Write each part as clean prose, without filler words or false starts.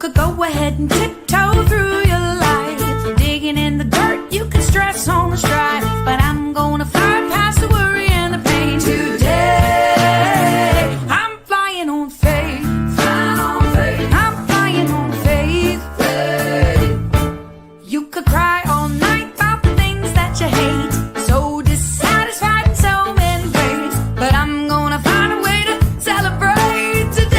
could go ahead and tiptoe through your life, digging in the dirt, you can stress on the strife, but I'm gonna fly past the worry and the pain today. I'm flying on faith, flying on faith. I'm flying on faith, faith. You could cry all night about the things that you hate, so dissatisfied in so many ways, but I'm gonna find a way to celebrate today.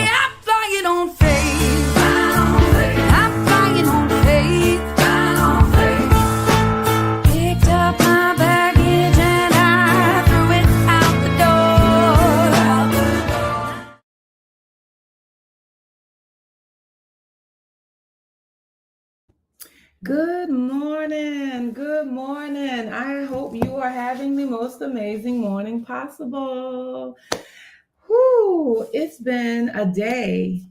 I'm flying on faith, flying on faith. I'm flying on faith, flying on faith. Picked up my baggage and I threw it out the door. Good morning. Good morning. I hope you are having the most amazing morning possible. Whew, it's been a day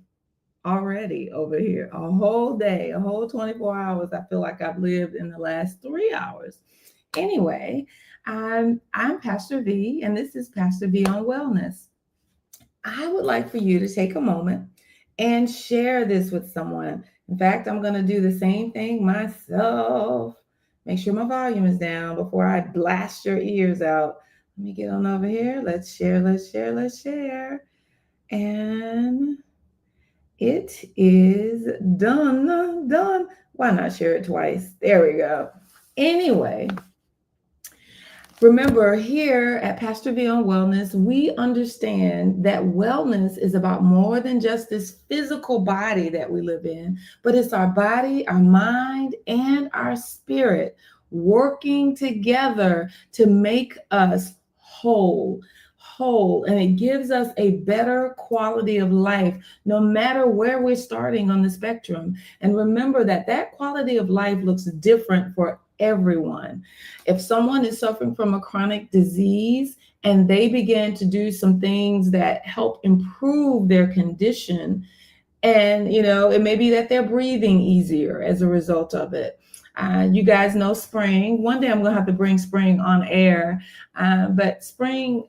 already over here, a whole day, a whole 24 hours. I feel like I've lived in the last 3 hours. Anyway, I'm Pastor V, and this is Pastor V on Wellness. I would like for you to take a moment and share this with someone. In fact, I'm going to do the same thing myself. Make sure my volume is down before I blast your ears out. Let me get on over here. Let's share, let's share, let's share. And it is done. Why not share it twice? There we go. Anyway, remember, here at Pastor V on Wellness, we understand that wellness is about more than just this physical body that we live in, but it's our body, our mind, and our spirit working together to make us whole. And it gives us a better quality of life, no matter where we're starting on the spectrum. And remember that quality of life looks different for everyone. If someone is suffering from a chronic disease and they begin to do some things that help improve their condition, and it may be that they're breathing easier as a result of it. You guys know Spring. One day I'm going to have to bring Spring on air. But Spring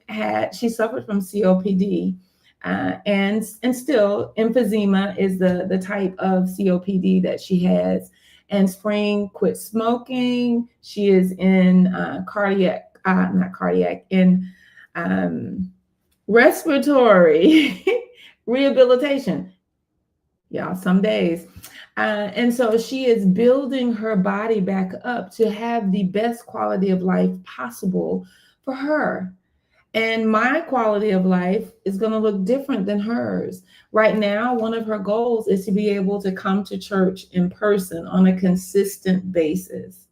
she suffered from COPD. And still emphysema is the type of COPD that she has. And Spring quit smoking. She is in respiratory rehabilitation. Y'all, some days. And so she is building her body back up to have the best quality of life possible for her. And my quality of life is going to look different than hers. Right now, one of her goals is to be able to come to church in person on a consistent basis.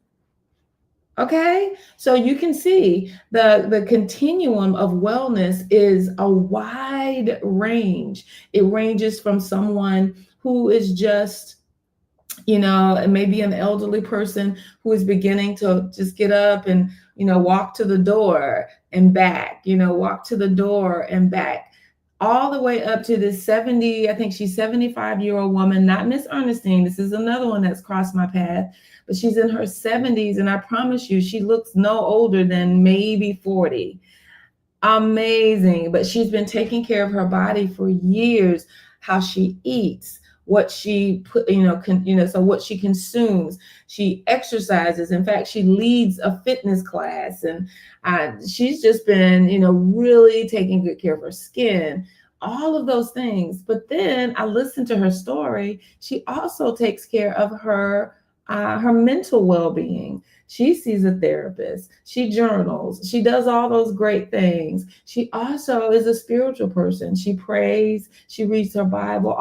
Okay, so you can see the continuum of wellness is a wide range. It ranges from someone who is just, maybe an elderly person who is beginning to just get up and, walk to the door and back, walk to the door and back, all the way up to this 75-year-old woman, not Miss Ernestine. This is another one that's crossed my path, but she's in her 70s. And I promise you, she looks no older than maybe 40. Amazing. But she's been taking care of her body for years, how she eats, what she so what she consumes. She exercises. In fact, she leads a fitness class, and she's just been, really taking good care of her skin, all of those things. But then I listened to her story. She also takes care of her mental well-being. She sees a therapist. She journals. She does all those great things. She also is a spiritual person. She prays. She reads her Bible.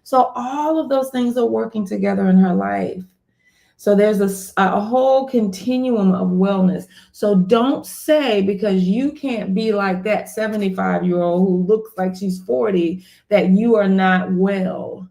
So all of those things are working together in her life. So there's a whole continuum of wellness. So don't say because you can't be like that 75-year-old who looks like she's 40 that you are not well.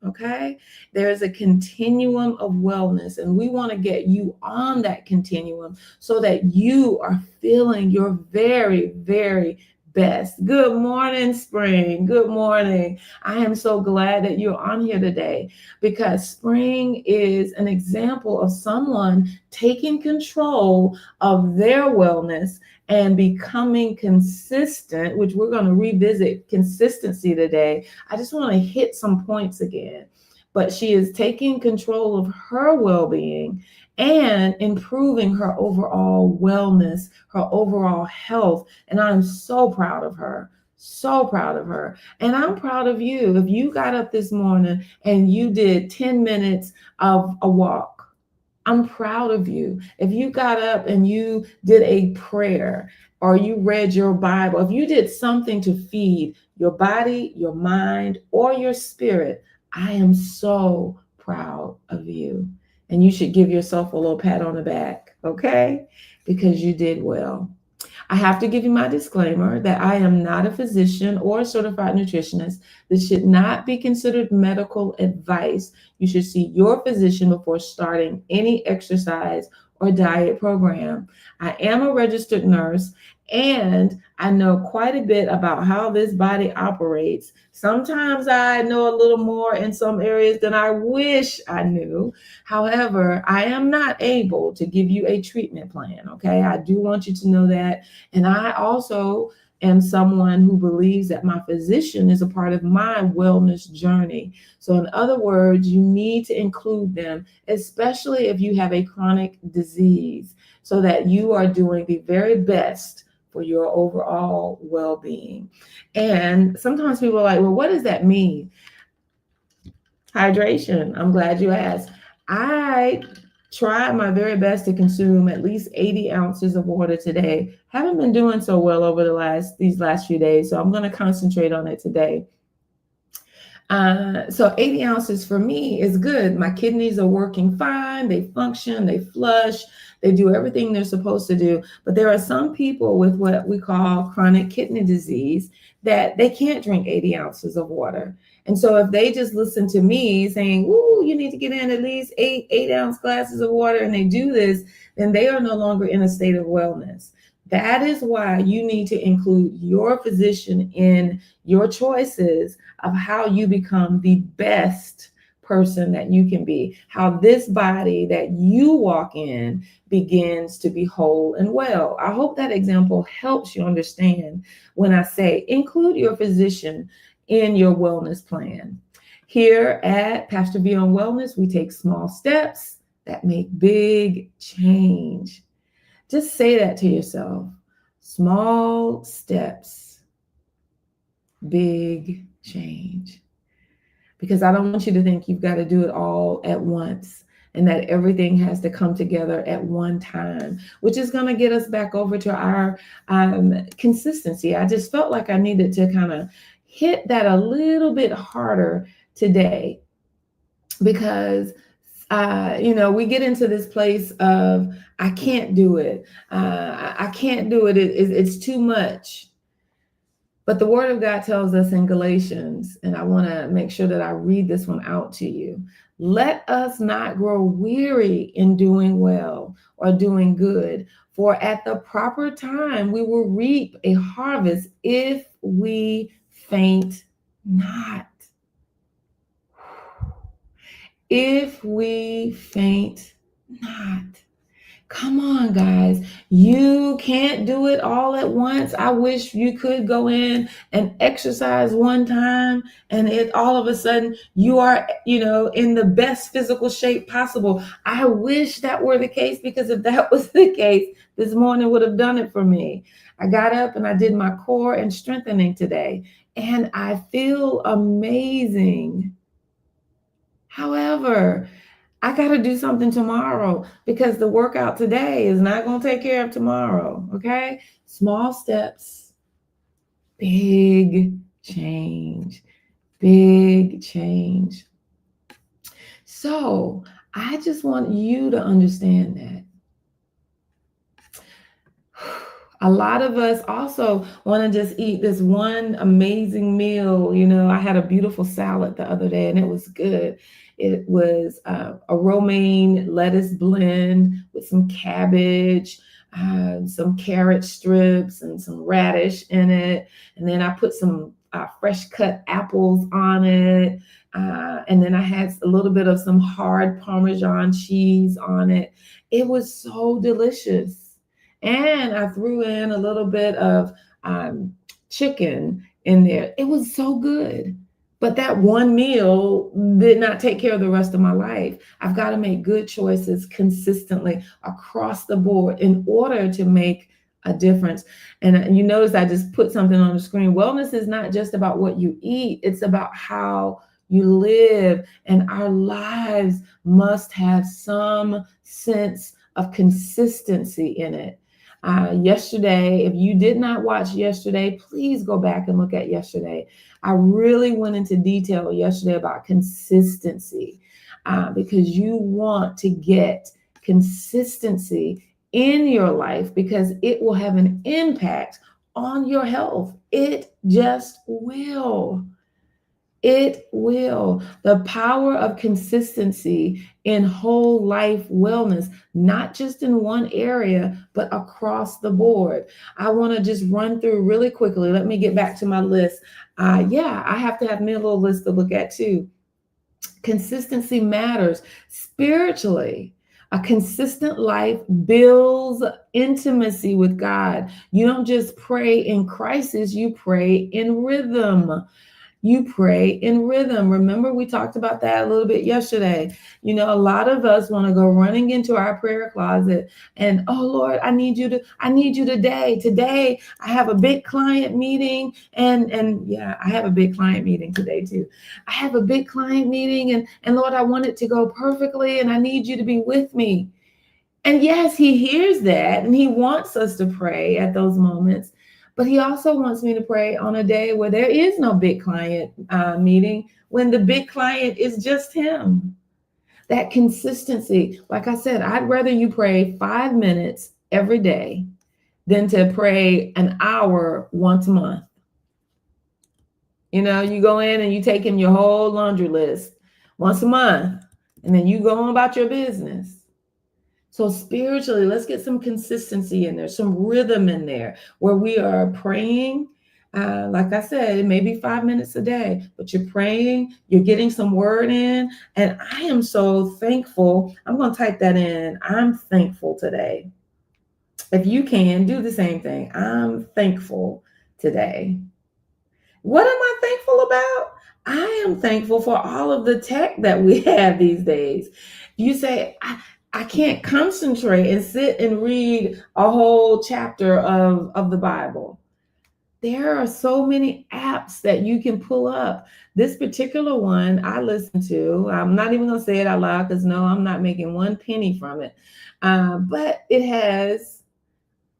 Okay, there's a continuum of wellness, and we want to get you on that continuum so that you are feeling your very, very best. Good morning, Spring. Good morning. I am so glad that you're on here today, because Spring is an example of someone taking control of their wellness and becoming consistent, which we're going to revisit consistency today. I just want to hit some points again. But she is taking control of her well-being and improving her overall wellness, her overall health. And I'm so proud of her. So proud of her. And I'm proud of you. If you got up this morning and you did 10 minutes of a walk, I'm proud of you. If you got up and you did a prayer or you read your Bible, if you did something to feed your body, your mind, or your spirit, I am so proud of you. And you should give yourself a little pat on the back, okay? Because you did well. I have to give you my disclaimer that I am not a physician or a certified nutritionist. This should not be considered medical advice. You should see your physician before starting any exercise or diet program. I am a registered nurse and I know quite a bit about how this body operates. Sometimes I know a little more in some areas than I wish I knew. However, I am not able to give you a treatment plan, okay? I do want you to know that. And I also am someone who believes that my physician is a part of my wellness journey. So in other words, you need to include them, especially if you have a chronic disease, so that you are doing the very best for your overall well-being. And sometimes people are like, well, what does that mean? Hydration. I'm glad you asked. I tried my very best to consume at least 80 ounces of water today. Haven't been doing so well over these last few days, so I'm going to concentrate on it today. So 80 ounces for me is good. My kidneys are working fine. They function, they flush, they do everything they're supposed to do. But there are some people with what we call chronic kidney disease that they can't drink 80 ounces of water. And so if they just listen to me saying, ooh, you need to get in at least 8-ounce glasses of water, and they do this, then they are no longer in a state of wellness. That is why you need to include your physician in your choices of how you become the best person that you can be, how this body that you walk in begins to be whole and well. I hope that example helps you understand when I say include your physician in your wellness plan. Here at Pastor V on Wellness, we take small steps that make big change. Just say that to yourself. Small steps, big change. Because I don't want you to think you've got to do it all at once and that everything has to come together at one time, which is going to get us back over to our consistency. I just felt like I needed to kind of hit that a little bit harder today because we get into this place of, I can't do it. I can't do it. It's too much. But the word of God tells us in Galatians, and I want to make sure that I read this one out to you. Let us not grow weary in doing well or doing good, for at the proper time we will reap a harvest if we faint not. If we faint not. Come on, guys. You can't do it all at once. I wish you could go in and exercise one time and all of a sudden you are, in the best physical shape possible. I wish that were the case, because if that was the case, this morning would have done it for me. I got up and I did my core and strengthening today, and I feel amazing. However, I got to do something tomorrow, because the workout today is not going to take care of tomorrow. Okay. Small steps, big change, big change. So I just want you to understand that. A lot of us also want to just eat this one amazing meal. I had a beautiful salad the other day and it was good. It was a romaine lettuce blend with some cabbage, some carrot strips and some radish in it. And then I put some fresh cut apples on it. And then I had a little bit of some hard Parmesan cheese on it. It was so delicious. And I threw in a little bit of chicken in there. It was so good. But that one meal did not take care of the rest of my life. I've got to make good choices consistently across the board in order to make a difference. And you notice I just put something on the screen. Wellness is not just about what you eat, it's about how you live. And our lives must have some sense of consistency in it. Yesterday, if you did not watch yesterday, please go back and look at yesterday. I really went into detail yesterday about consistency because you want to get consistency in your life because it will have an impact on your health. It just will. It will. The power of consistency in whole life wellness, not just in one area, but across the board. I want to just run through really quickly. Let me get back to my list. I have to have me a little list to look at too. Consistency matters spiritually. A consistent life builds intimacy with God. You don't just pray in crisis, you pray in rhythm. You pray in rhythm. Remember, we talked about that a little bit yesterday. You know, a lot of us want to go running into our prayer closet and, oh Lord, I need you today. Today, I have a big client meeting. And yeah, I have a big client meeting today too. I have a big client meeting and Lord, I want it to go perfectly and I need you to be with me. And yes, he hears that and he wants us to pray at those moments. But he also wants me to pray on a day where there is no big client meeting, when the big client is just him. That consistency, like I said, I'd rather you pray 5 minutes every day than to pray an hour once a month. You know, you go in and you take him your whole laundry list once a month, and then you go on about your business. So spiritually, let's get some consistency in there, some rhythm in there where we are praying. Like I said, it may be 5 minutes a day, but you're praying, you're getting some word in. And I am so thankful. I'm going to type that in. I'm thankful today. If you can, do the same thing. I'm thankful today. What am I thankful about? I am thankful for all of the tech that we have these days. You say, I can't concentrate and sit and read a whole chapter of the Bible. There are so many apps that you can pull up. This particular one I listen to, I'm not even going to say it out loud because no, I'm not making one penny from it. But it has,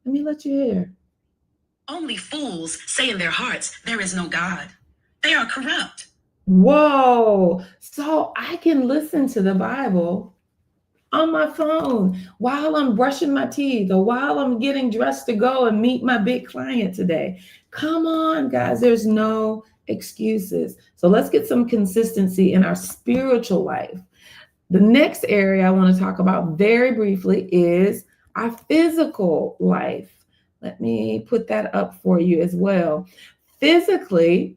let me let you hear. Only fools say in their hearts, there is no God. They are corrupt. Whoa. So I can listen to the Bible on my phone while I'm brushing my teeth or while I'm getting dressed to go and meet my big client today. Come on, guys, there's no excuses. So let's get some consistency in our spiritual life. The next area I want to talk about very briefly is our physical life. Let me put that up for you as well. Physically,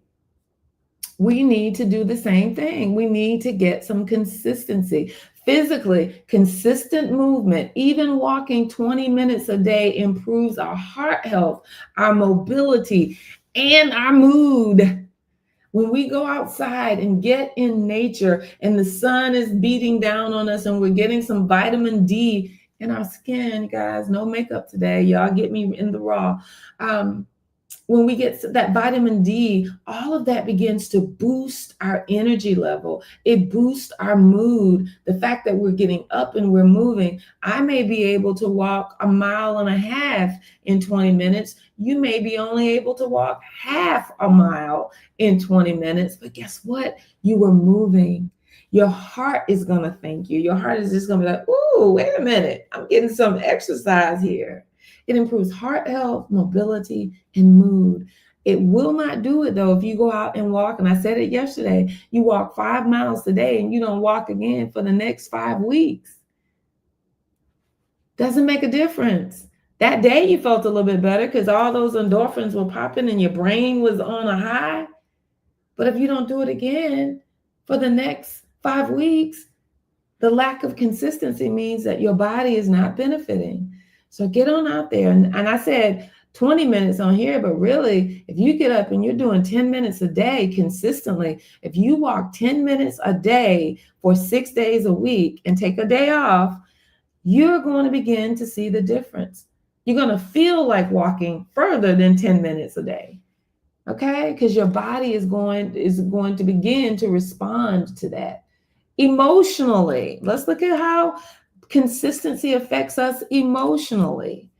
we need to do the same thing. We need to get some consistency. Physically, consistent movement, even walking 20 minutes a day improves our heart health, our mobility, and our mood. When we go outside and get in nature and the sun is beating down on us and we're getting some vitamin D in our skin, guys, no makeup today. Y'all get me in the raw. When we get that vitamin D, all of that begins to boost our energy level. It boosts our mood. The fact that we're getting up and we're moving. I may be able to walk 1.5 miles in 20 minutes. You may be only able to walk half a mile in 20 minutes. But guess what? You were moving. Your heart is going to thank you. Your heart is just going to be like, ooh, wait a minute. I'm getting some exercise here. It improves heart health, mobility, and mood. It will not do it though if you go out and walk, and I said it yesterday, you walk 5 miles a day and you don't walk again for the next 5 weeks. Doesn't make a difference. That day you felt a little bit better because all those endorphins were popping and your brain was on a high. But if you don't do it again for the next 5 weeks, the lack of consistency means that your body is not benefiting. So get on out there. And I said 20 minutes on here, but really, if you get up and you're doing 10 minutes a day consistently, if you walk 10 minutes a day for 6 days a week and take a day off, you're going to begin to see the difference. You're going to feel like walking further than 10 minutes a day. Okay? Because your body is going to begin to respond to that. Emotionally, let's look at how consistency affects us emotionally.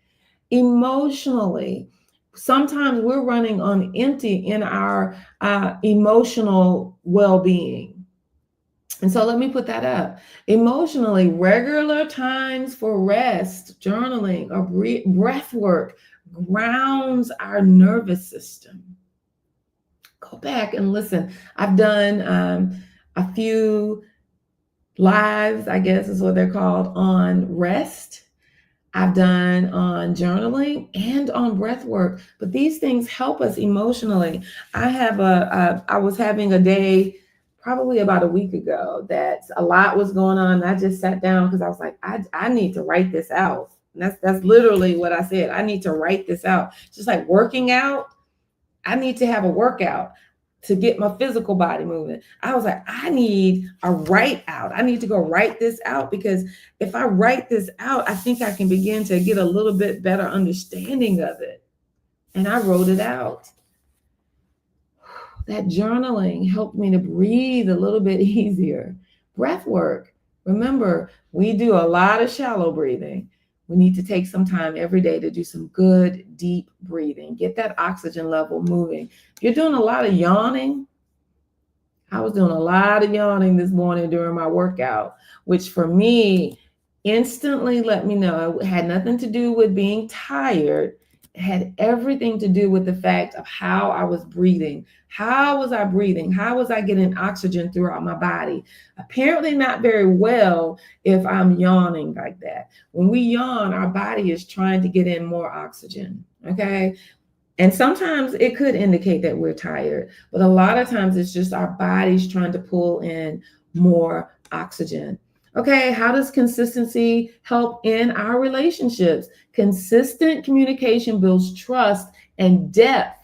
Emotionally, sometimes we're running on empty in our emotional well-being. And so let me put that up. Emotionally, regular times for rest, journaling, or breath work grounds our nervous system. Go back and listen. I've done a few lives, I guess is what they're called, on rest. I've done on journaling and on breath work, but these things help us emotionally. I was having a day probably about a week ago that a lot was going on. I just sat down because I was like, I need to write this out. And that's literally what I said. I need to write this out. Just like working out, I need to have a workout to get my physical body moving. I was like, I need a write out. I need to go write this out, because if I write this out, I think I can begin to get a little bit better understanding of it. And I wrote it out. That journaling helped me to breathe a little bit easier. Breath work. Remember, we do a lot of shallow breathing. We need to take some time every day to do some good, deep breathing. Get that oxygen level moving. If you're doing a lot of yawning, I was doing a lot of yawning this morning during my workout, which for me instantly let me know it had nothing to do with being tired. It had everything to do with the fact of how I was breathing. How was I breathing? How was I getting oxygen throughout my body? Apparently not very well if I'm yawning like that. When we yawn, our body is trying to get in more oxygen, okay? And sometimes it could indicate that we're tired, but a lot of times it's just our body's trying to pull in more oxygen. Okay, how does consistency help in our relationships? Consistent communication builds trust and depth.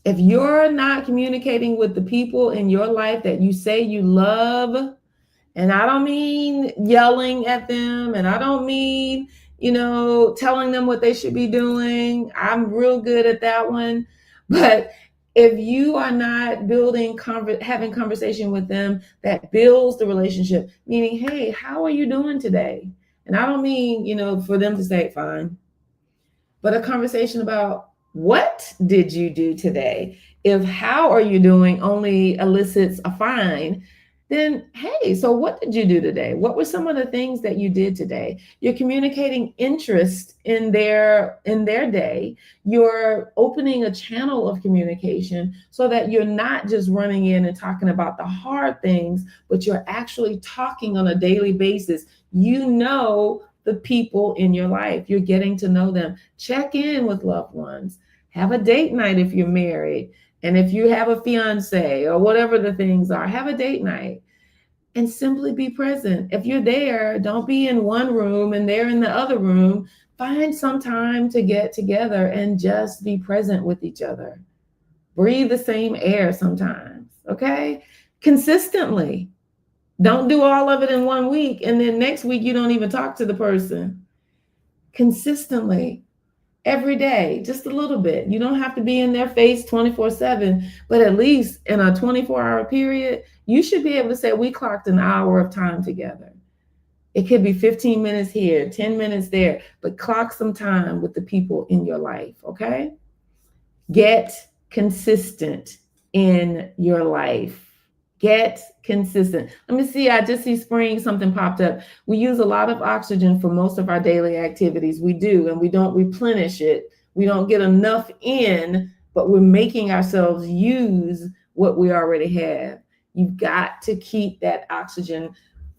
If you're not communicating with the people in your life that you say you love, and I don't mean yelling at them, and I don't mean, telling them what they should be doing. I'm real good at that one. But if you are not having conversation with them that builds the relationship, meaning, hey, how are you doing today? And I don't mean, for them to say fine, but a conversation about, what did you do today? If how are you doing only elicits a fine, then, hey, so what did you do today? What were some of the things that you did today? You're communicating interest in their day. You're opening a channel of communication so that you're not just running in and talking about the hard things, but you're actually talking on a daily basis. The people in your life, you're getting to know them. Check in with loved ones. Have a date night if you're married. And if you have a fiance or whatever the things are, have a date night and simply be present. If you're there, don't be in one room and they're in the other room. Find some time to get together and just be present with each other. Breathe the same air sometimes, okay? Consistently. Don't do all of it in 1 week, and then next week you don't even talk to the person. Consistently, every day, just a little bit. You don't have to be in their face 24/7, but at least in a 24-hour period, you should be able to say, we clocked an hour of time together. It could be 15 minutes here, 10 minutes there, but clock some time with the people in your life, okay? Get consistent in your life. Get consistent. Let me see. I just see Spring, something popped up. We use a lot of oxygen for most of our daily activities. We do, and we don't replenish it. We don't get enough in, but we're making ourselves use what we already have. You've got to keep that oxygen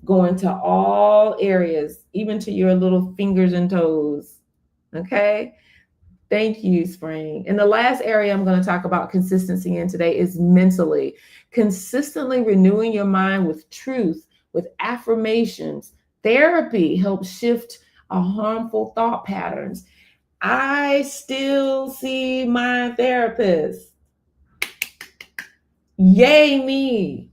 going to all areas, even to your little fingers and toes. Okay? Thank you, Spring. And the last area I'm going to talk about consistency in today is mentally. Consistently renewing your mind with truth, with affirmations. Therapy helps shift harmful thought patterns. I still see my therapist. Yay me.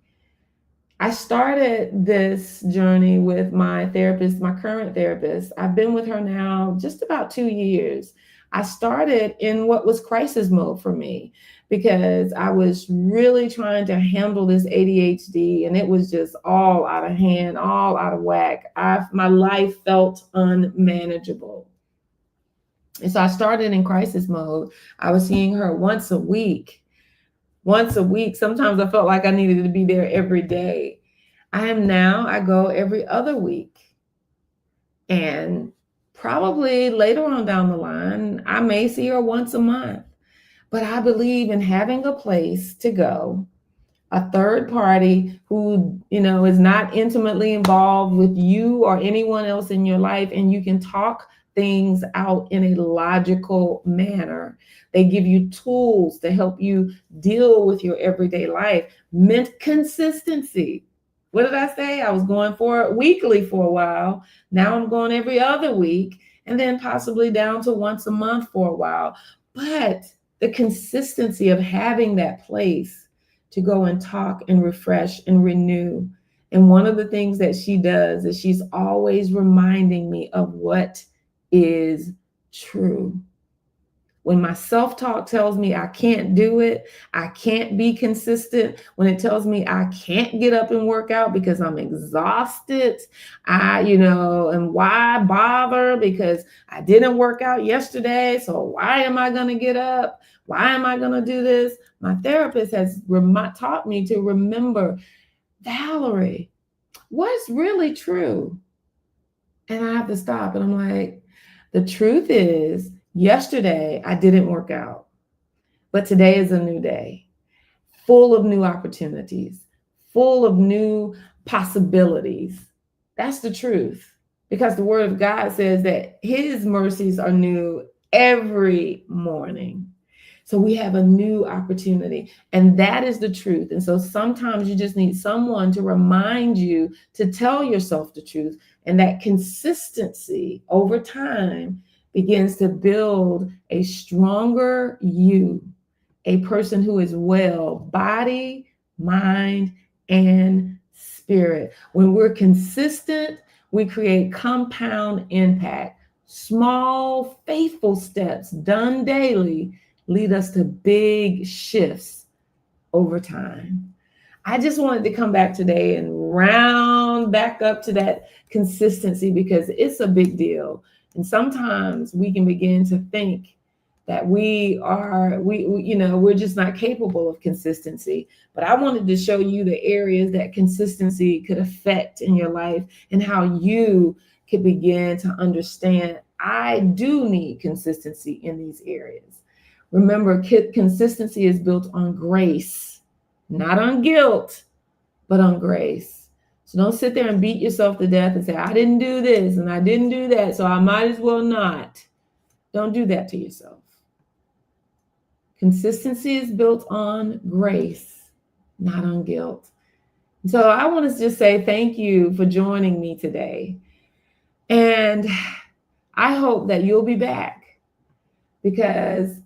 I started this journey with my therapist, my current therapist. I've been with her now just about 2 years. I started in what was crisis mode for me because I was really trying to handle this ADHD and it was just all out of hand, all out of whack. My life felt unmanageable. And so I started in crisis mode. I was seeing her once a week. Sometimes I felt like I needed to be there every day. I go every other week. And probably later on down the line, I may see her once a month. But I believe in having a place to go, a third party who, is not intimately involved with you or anyone else in your life, and you can talk things out in a logical manner. They give you tools to help you deal with your everyday life. Consistency. What did I say? I was going for it weekly for a while. Now I'm going every other week, and then possibly down to once a month for a while. But the consistency of having that place to go and talk and refresh and renew. And one of the things that she does is she's always reminding me of what is true. When my self-talk tells me I can't do it, I can't be consistent, when it tells me I can't get up and work out because I'm exhausted, and why bother because I didn't work out yesterday, so why am I going to get up? Why am I going to do this? My therapist has taught me to remember, Valerie, what's really true? And I have to stop. And I'm like, the truth is, yesterday I didn't work out, but today is a new day, full of new opportunities, full of new possibilities. That's the truth, because the word of God says that his mercies are new every morning. So we have a new opportunity, and that is the truth. And so sometimes you just need someone to remind you to tell yourself the truth. And that consistency over time begins to build a stronger you, a person who is well, body, mind, and spirit. When we're consistent, we create compound impact. Small, faithful steps done daily lead us to big shifts over time. I just wanted to come back today and round back up to that consistency because it's a big deal. And sometimes we can begin to think that we're just not capable of consistency. But I wanted to show you the areas that consistency could affect in your life and how you could begin to understand, I do need consistency in these areas. Remember, consistency is built on grace, not on guilt, but on grace. So don't sit there and beat yourself to death and say, I didn't do this and I didn't do that, so I might as well not. Don't do that to yourself. Consistency is built on grace, not on guilt. So I want to just say thank you for joining me today. And I hope that you'll be back, because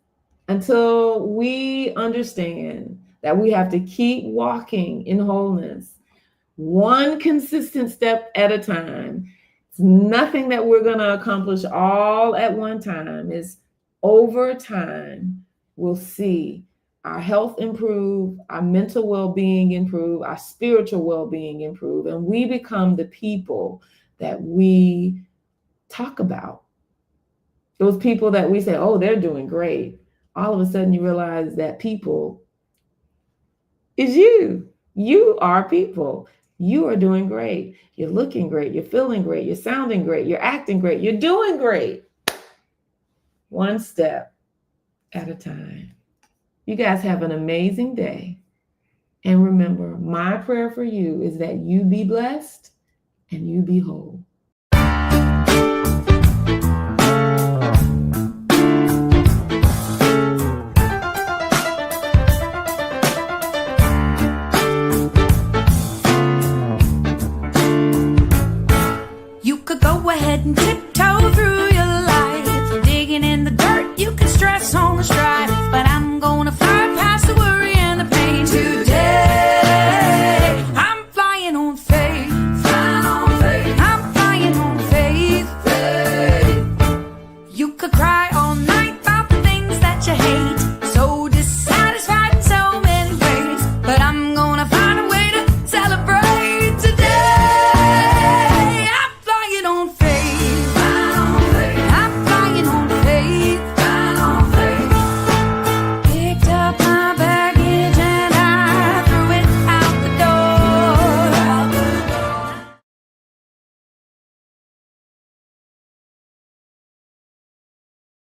until we understand that we have to keep walking in wholeness, one consistent step at a time, it's nothing that we're going to accomplish all at one time. Is over time, we'll see our health improve, our mental well-being improve, our spiritual well-being improve, and we become the people that we talk about. Those people that we say, oh, they're doing great. All of a sudden you realize that people is you. You are people. You are doing great. You're looking great. You're feeling great. You're sounding great. You're acting great. You're doing great. One step at a time. You guys have an amazing day. And remember, my prayer for you is that you be blessed and you be whole. You could go ahead and tip